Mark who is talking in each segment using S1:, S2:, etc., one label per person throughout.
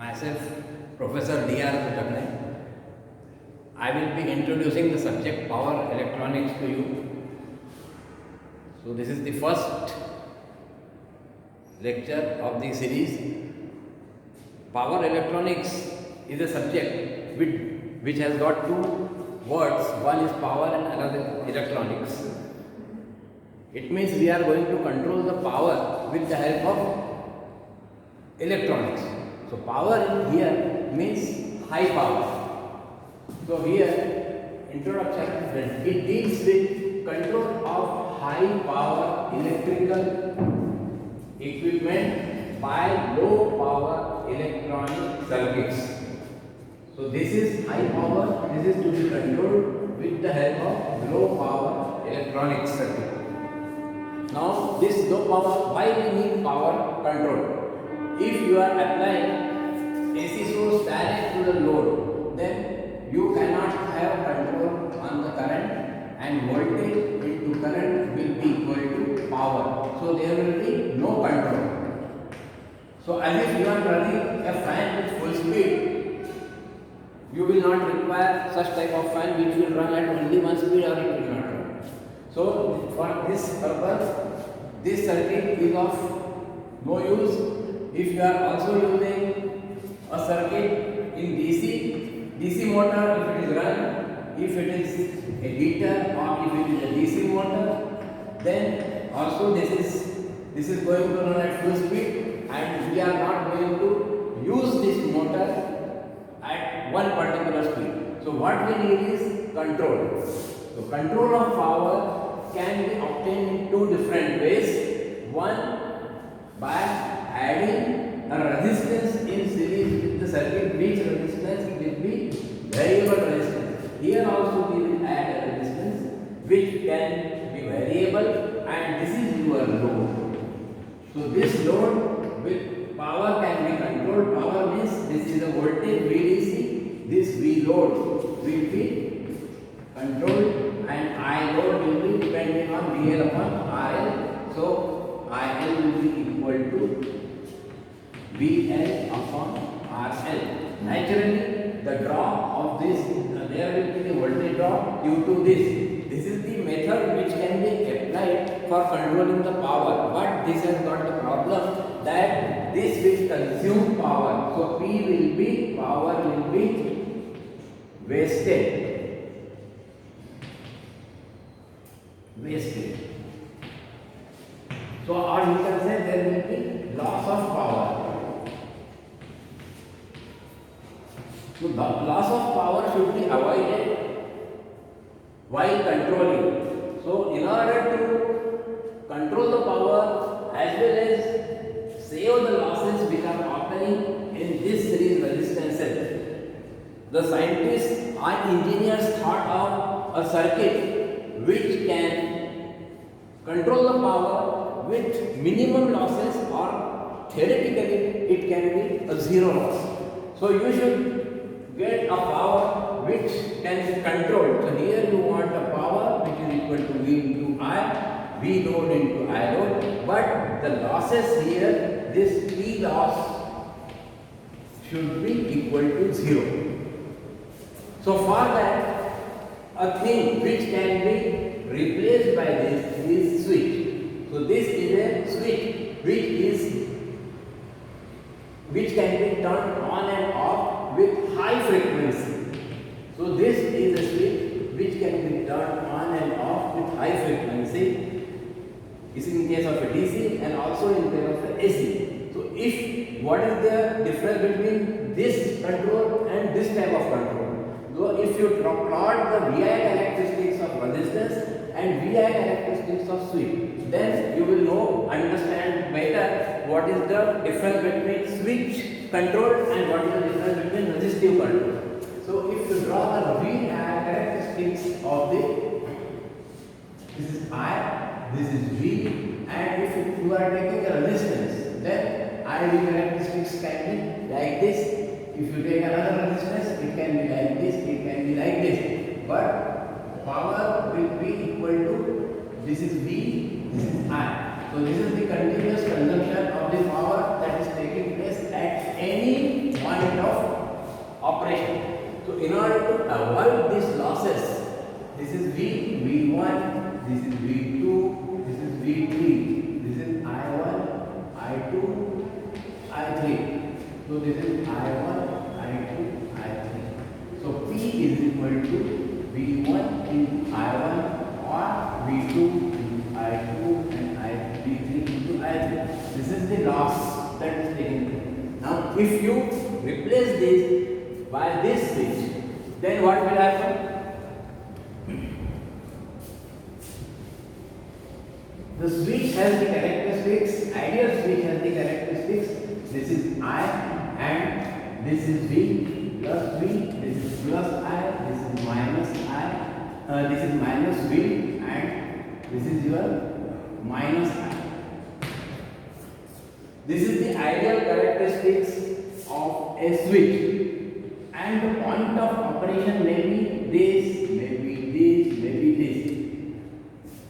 S1: myself, Professor D.R. Kuttakne. I will be introducing the subject power electronics to you. So this is the first lecture of the series. Power electronics is a subject which has got two words. One is power and another electronics. It means we are going to control the power with the help of electronics. So power in here means high power. So here introduction, it deals with control of high power electrical equipment by low power electronic circuits. So this is high power, this is to be controlled with the help of low power electronic circuit. Now this low power, why we need power control? If you are applying AC source direct to the load, then you cannot have control on the current, and voltage into current will be equal to power. So there will be no control. So as if you are running a fan with full speed, you will not require such type of fan which will run at only one speed or it will not run. So for this purpose, this circuit is of no use. If you are also using a circuit in DC motor, if it is run, if it is a heater or if it is a DC motor, then also this is going to run at full speed, and we are not going to use this motor at one particular speed. So what we need is control. So control of power can be obtained in two different ways. One, by adding a resistance in series with the circuit, which resistance will be variable resistance. Here also we will add a resistance which can be variable, and this is your load. So this load with power can be controlled. Power means this is the voltage VDC, this V load will be controlled, and I load will be depending on VL upon RL. So IL will be equal to VL upon RL. Naturally, the drop of this, there will be the voltage drop due to this. This is the method which can be applied for controlling the power. But this has got the problem that this will consume power. So power will be wasted. So or you can say there will be loss of power. So the loss of power should be avoided while controlling. So in order to control the power as well as save the losses which are occurring in this series resistances, the scientists and engineers thought of a circuit which can control the power with minimum losses, or theoretically it can be a zero loss. So you should get a power which can be controlled. So here you want a power which is equal to V into I, V load into I load, but the losses here, this P loss should be equal to 0. So for that, a thing which can be replaced by this is switch. So this is a switch which can be turned on and off with high frequency. So this is a switch which can be turned on and off with high frequency. This is in case of a DC and also in case of a AC. So what is the difference between this control and this type of control? So if you plot the VI characteristics of resistance and VI characteristics of switch, then you will understand better what is the difference between switch control and what is the difference between resistive control. So if you draw the VI characteristics of this is I, this is V, and if you are taking a resistance, then IV characteristics can be like this. If you take another resistance, it can be like this, it can be like this. But power will be equal to, this is V, this is I. So this is the continuous consumption of the power that is taking place at any one operation. So in order to avoid these losses, this is V1, this is V2, this is V3, this is I1, I2, I3. So this is I1, I2, I3. So P is equal to V1 into I1 or V2 into I2 and V3 into I3. This is the loss that is taken place. Now if you replace this by this switch, then what will happen? The switch has the characteristics, ideal switch has the characteristics. This is I and this is V plus V, this is plus I, this is minus I, this is minus V and this is your minus I. This is the ideal characteristics of a switch, and the point of operation may be this, maybe this, maybe this.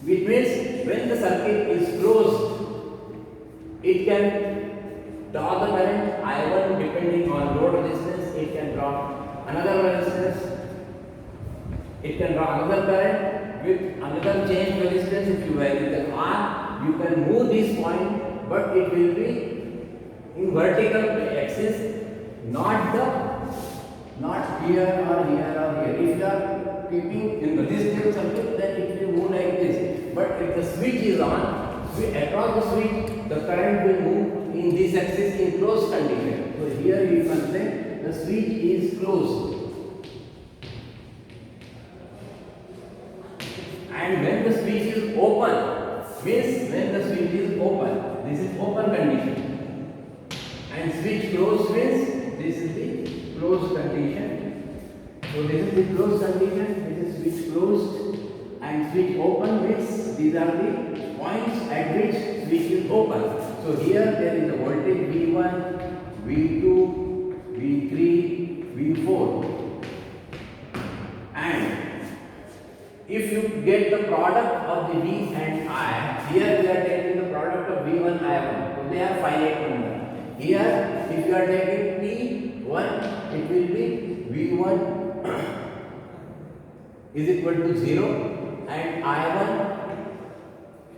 S1: Which means when the circuit is closed, it can draw the current I1 depending on load resistance, it can draw another resistance, it can draw another current with another change resistance. If you vary the R, you can move this point, but it will be in vertical axis, not here or here or here. If you are keeping in resistive circuit, then it will move like this. But if the switch is on, across the switch, the current will move in this axis in closed condition. So here you can say the switch is closed. And when the switch is open, means when the switch is open, this is open condition. And switch closed means this is the closed condition. So this is the closed condition, this is switch closed, and switch open means these are the points at which switch is open. So here there is a voltage V1, V2, V3, V4. And if you get the product of the V and I, here we are taking the product of V1, I1. So they are finite number. Here if you are taking P1, it will be V1 is equal to 0 and I1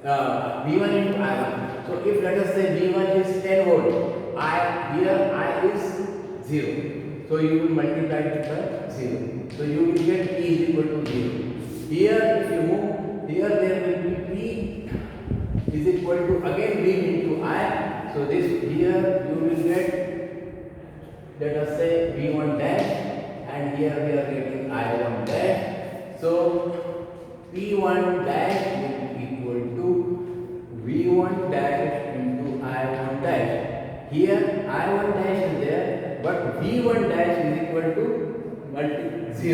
S1: V1 into I1. So if let us say V1 is 10 volt, here I is 0. So you will multiply it by 0. So you will get P is equal to 0. Here if you move, here there will be P is equal to again V into I. So this here you will get, let us say V1 dash, and here we are getting I1 dash. So P1 dash will be equal to V1 dash into I1 dash. Here I1 dash is there, but V1 dash is equal to 0,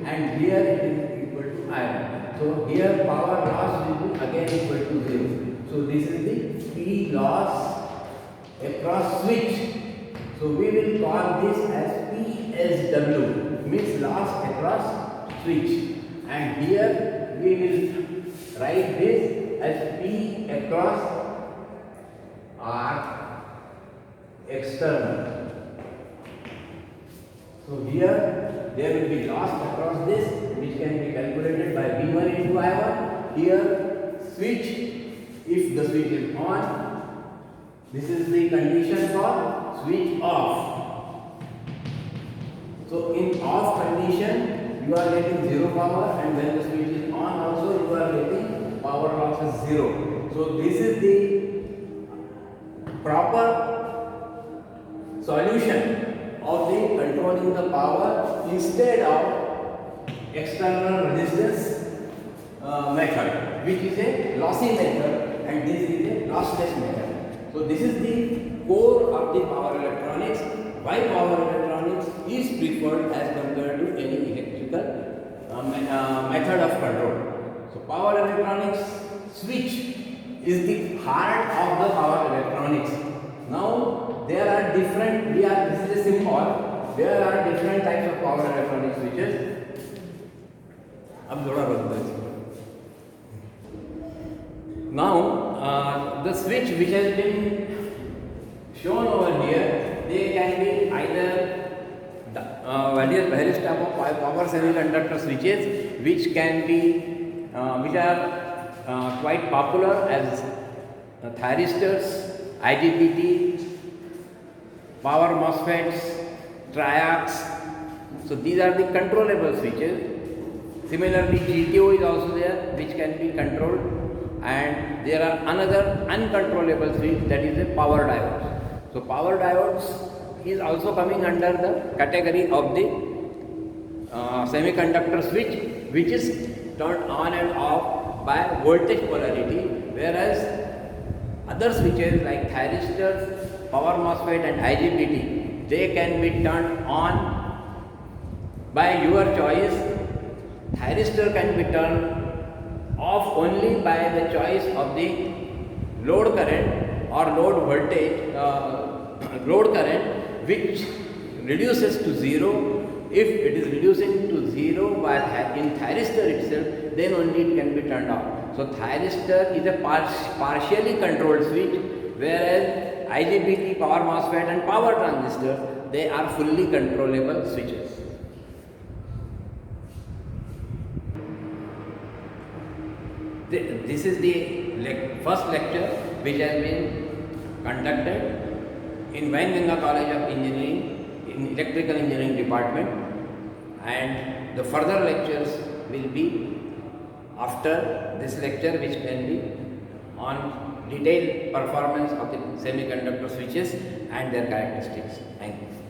S1: and here it is equal to I1. So here power loss will be again equal to 0. So this is the P loss across switch. So we will call this as PSW, means loss across switch. And here we will write this as P across R external. So here there will be loss across this, which can be calculated by V1 into I1. Here switch, if the switch is on, this is the condition for switch off. So in off condition, you are getting 0 power, and when the switch is on also you are getting power loss is 0. So this is the proper solution of the controlling the power instead of external resistance method, which is a lossy method, and this is a lossless method. So this is the core of the power electronics. Why power electronics is preferred as compared to any electrical method of control. So power electronics switch is the heart of the power electronics. Now there are different, this is a symbol, there are different types of power electronic switches. Now the switch which has been shown over here, they can be either various type of power semiconductor switches which can be which are quite popular as thyristors, IGBT, power MOSFETs, triacs. So these are the controllable switches. Similarly, GTO is also there which can be controlled, and there are another uncontrollable switch, that is a power diodes. So power diodes is also coming under the category of the semiconductor switch, which is turned on and off by voltage polarity, whereas other switches like thyristors, power MOSFET and IGBT, they can be turned on by your choice. Thyristor can be turned off only by the choice of the load current or load voltage, load current, which reduces to zero. If it is reducing to zero by in thyristor itself, then only it can be turned off. So thyristor is a partially controlled switch, whereas IGBT, power MOSFET and power transistor, they are fully controllable switches. This is the first lecture which has been conducted in Vainganga College of Engineering in Electrical Engineering Department, and the further lectures will be after this lecture, which can be on detailed performance of the semiconductor switches and their characteristics. Thank you.